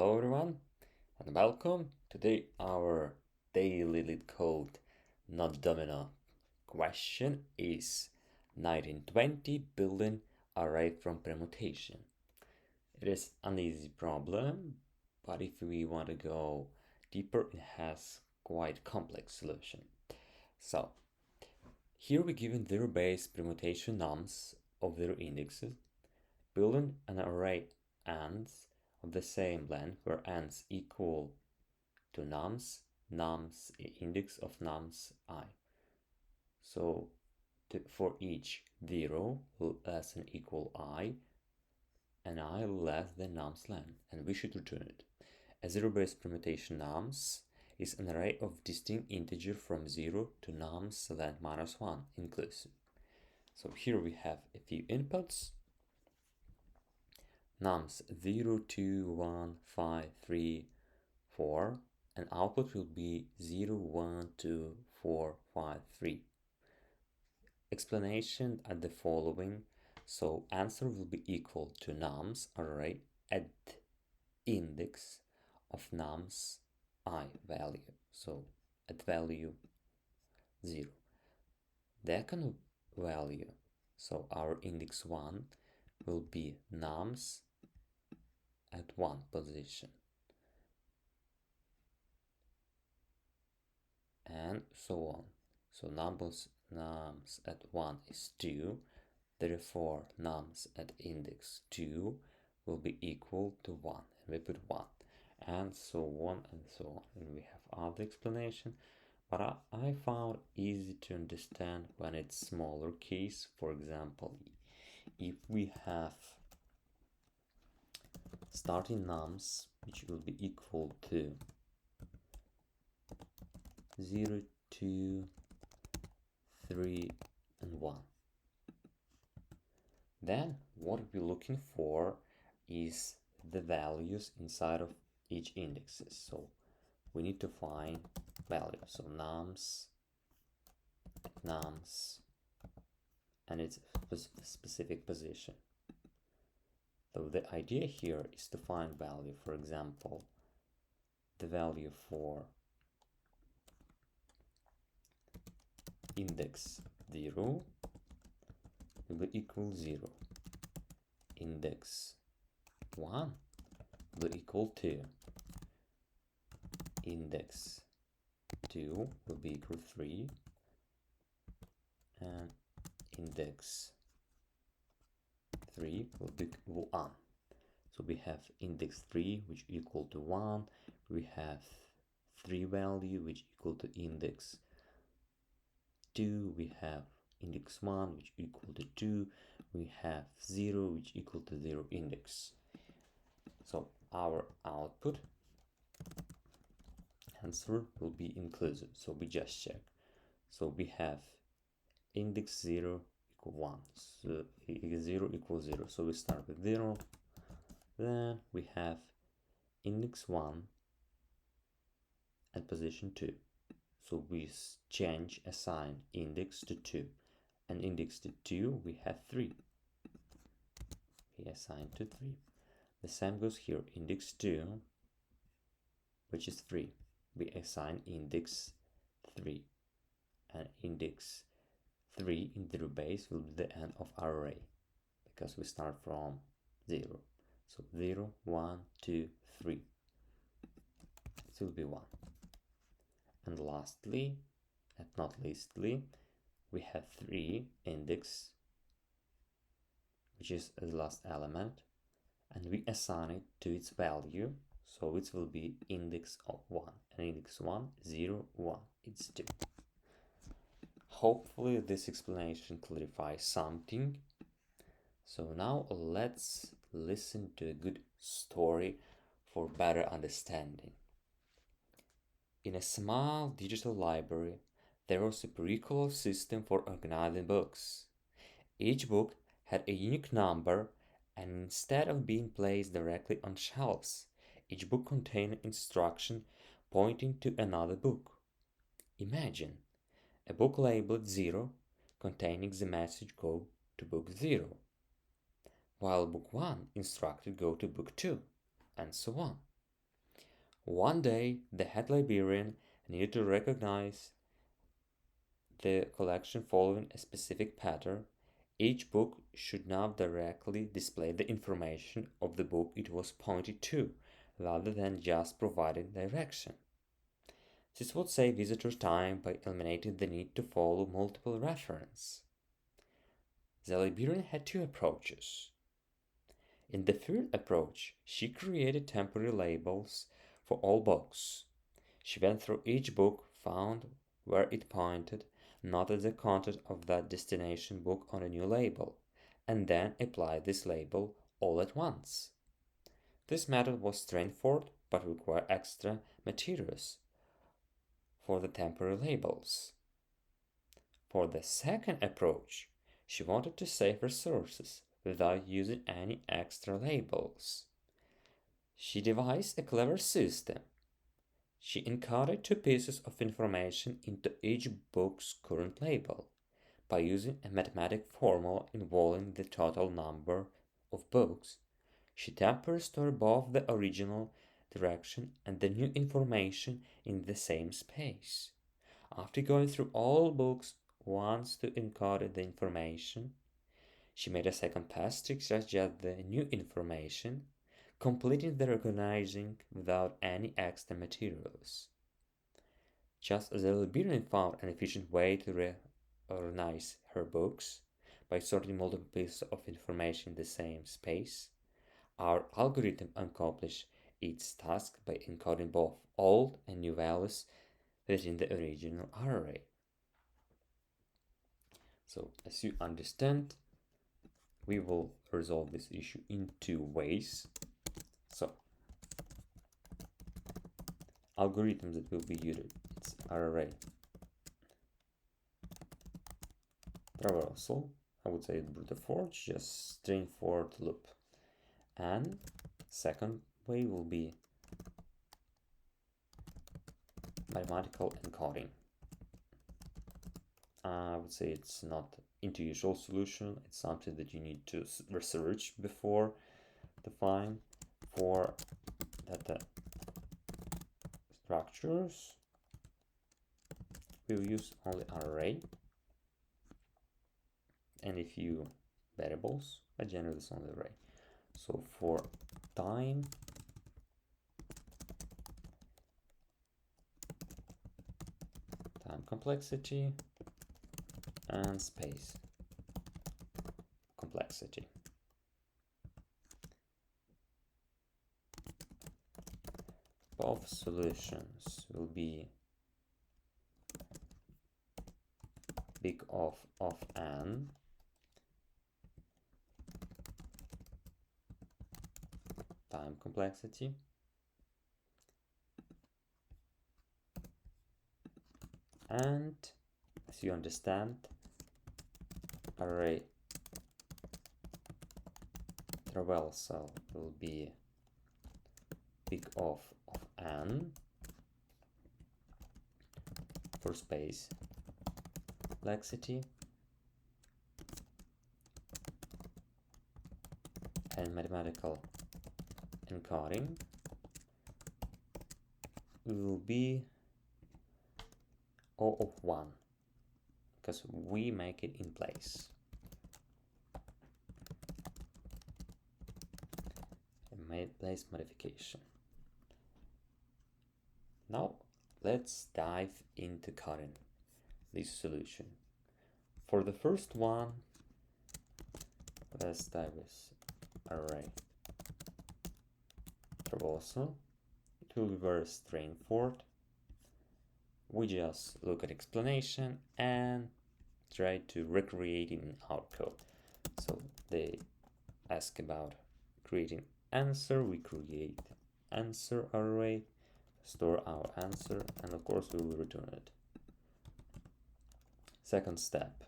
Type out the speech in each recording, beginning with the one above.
Hello everyone and welcome. Today our daily LeetCode not domino question is 1920 building array from permutation. It is an easy problem, but if we want to go deeper, it has quite complex solution. So here we're given zero-based permutation nums of their indexes, building an array ends of the same length where ends equal to nums index of nums I. So for each 0 less than equal I and I less than nums length, and we should return it. A zero-based permutation nums is an array of distinct integer from 0 to nums length -1 inclusive. So here we have a few inputs. Nums 0, 2, 1, 5, 3, 4, and output will be 0, 1, 2, 4, 5, 3. Explanation at the following. So answer will be equal to nums array at index of nums I value. So at value 0. The second value, so our index 1 will be nums at 1 position, and so on. So nums at 1 is 2, therefore nums at index 2 will be equal to 1, and we put 1, and so on and so on. And we have other explanation, but I found easy to understand when it's smaller case. For example, if we have starting nums which will be equal to 0, 2, 3, and 1. Then what we're looking for is the values inside of each indexes. So we need to find values. So nums, and its specific position. So the idea here is to find value. For example, the value for index 0 will be equal 0. Index 1 will be equal 2. Index 2 will be equal 3. And index 3 will be equal 1. So we have index 3 which equal to 1. We have 3 value which equal to index 2. We have index 1 which equal to 2. We have 0 which equal to 0 index. So our output answer will be inclusive. So we just check. So we have index 0 equal 1. So 0 equals 0. So we start with 0. Then we have index 1 at position 2. So we assign index to 2. And index to 2 we have 3. We assign to 3. The same goes here. Index 2, which is 3. We assign index 3. And index 3 in the base will be the end of our array, because we start from 0. So 0, 1, 2, 3. It will be 1. And lastly, and not leastly, we have 3 index, which is the last element, and we assign it to its value. So it will be index of 1. And index 1, 0, 1. It's 2. Hopefully this explanation clarifies something. So now let's listen to a good story for better understanding. In a small digital library, there was a curricular system for organizing books. Each book had a unique number, and instead of being placed directly on shelves, each book contained instruction pointing to another book. Imagine a book labeled 0 containing the message "Go to book 0", while book 1 instructed "Go to book 2", and so on. One day, the head librarian needed to recognize the collection following a specific pattern. Each book should now directly display the information of the book it was pointed to, rather than just providing direction. This would save visitors time by eliminating the need to follow multiple references. The librarian had two approaches. In the first approach, she created temporary labels for all books. She went through each book, found where it pointed, noted the content of that destination book on a new label, and then applied this label all at once. This method was straightforward but required extra materials for the temporary labels. For the second approach, she wanted to save resources without using any extra labels. She devised a clever system. She encoded two pieces of information into each book's current label by using a mathematical formula involving the total number of books. She temporarily stored both the original direction and the new information in the same space. After going through all books once to encode the information, she made a second pass to extract just the new information, completing the reorganizing without any extra materials. Just as the librarian found an efficient way to reorganize her books by sorting multiple pieces of information in the same space, our algorithm accomplished its task by encoding both old and new values within the original array. So, as you understand, we will resolve this issue in two ways. So, algorithm that will be used, it's array traversal. I would say brute force, just straightforward loop. And second way will be mathematical encoding. I would say it's not into usual solution. It's something that you need to research before to find for data structures. We'll use only array and a few variables, but generally it's only array. So for time complexity and space complexity. Both solutions will be big O of n time complexity and, as you understand, array traversal will be big O of n for space complexity and mathematical encoding will be O of 1 because we make it in place. Place modification. Now let's dive into coding this solution. For the first one, let's dive with array traversal. It will be very straightforward. We just look at explanation and try to recreate it in our code. So they ask about creating answer, we create answer array, store our answer, and of course we will return it. Second step,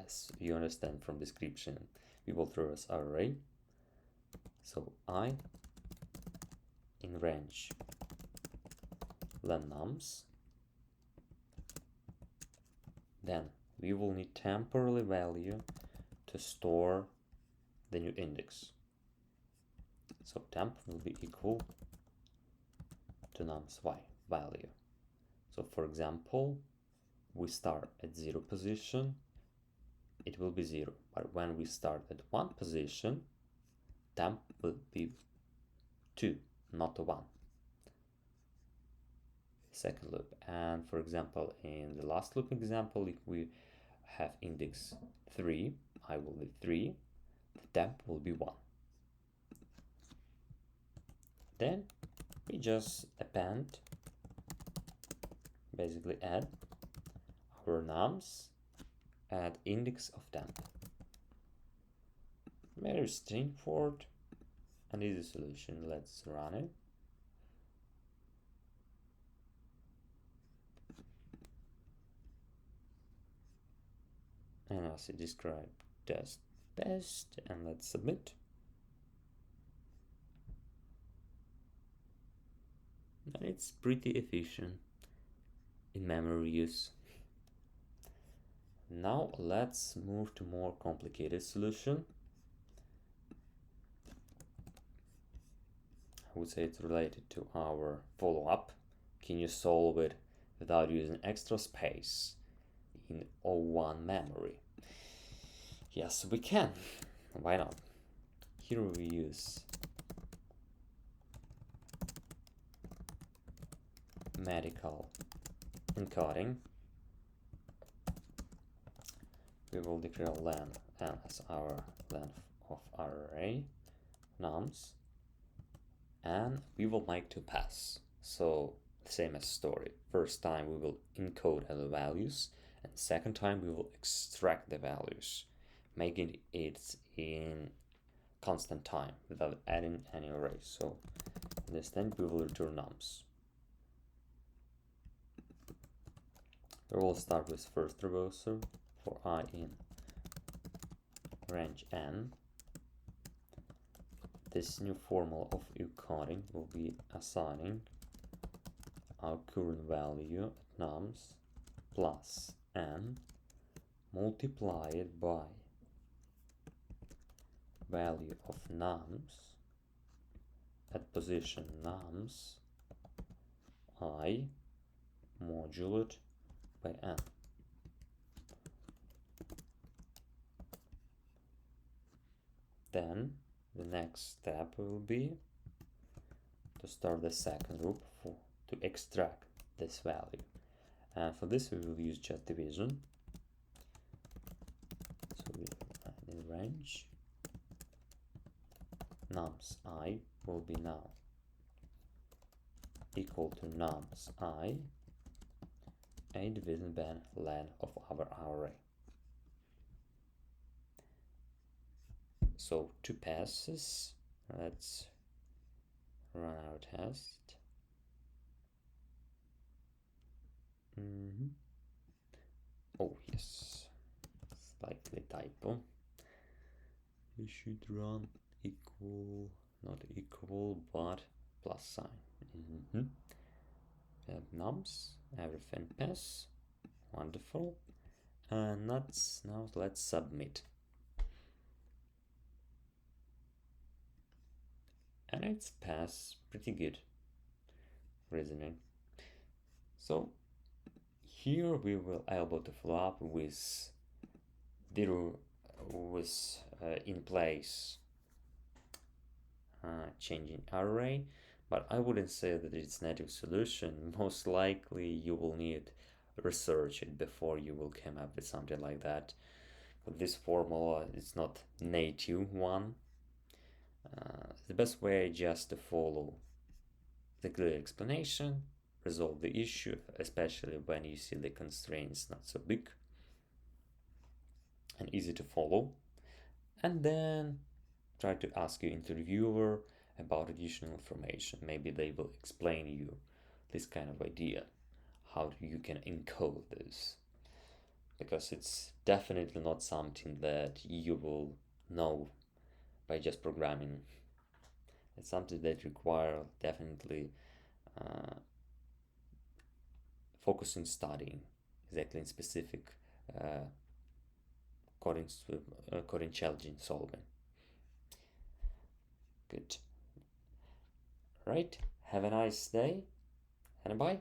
as you understand from description, we will throw as array. So I in range len nums. Then we will need temporary value to store the new index. So temp will be equal to nums y value. So for example, we start at 0 position, it will be 0. But when we start at 1 position, temp will be 2, not 1. Second loop. And for example, in the last loop example, if we have index 3, I will be 3, the temp will be 1. Then we just append, basically add our nums at index of temp. Very straightforward and easy solution. Let's run it. And as it described, test best, and let's submit. And it's pretty efficient in memory use. Now let's move to more complicated solution. I would say it's related to our follow-up. Can you solve it without using extra space in O1 memory? Yes, we can. Why not? Here we use medical encoding. We will declare length as our length of our array nums, and we will make to pass. So same as story. First time we will encode the values, and second time we will extract the values, making it in constant time without adding any array. So in this time we will return nums. We will start with first traversal for I in range n. This new formula of encoding will be assigning our current value at nums plus n multiplied by value of nums at position nums I modulo by n. Then the next step will be to start the second loop to extract this value. And for this we will use just division. So we in range nums I will be now equal to nums I a divided by length of our array. So 2 passes. Let's run our test. Oh yes, slightly typo. We should run equal, not equal, but plus sign. Nums, everything pass. Wonderful. And now let's submit. And it's passed pretty good reasoning. So here we will able to follow up with in place changing array, but I wouldn't say that it's native solution. Most likely you will need research it before you will come up with something like that. But this formula is not native one. The best way just to follow the clear explanation, resolve the issue, especially when you see the constraints not so big and easy to follow, and then try to ask your interviewer about additional information. Maybe they will explain you this kind of idea, how you can encode this, because it's definitely not something that you will know by just programming. It's something that requires definitely focusing studying exactly in specific coding challenge solving. Good. Right, have a nice day. and bye.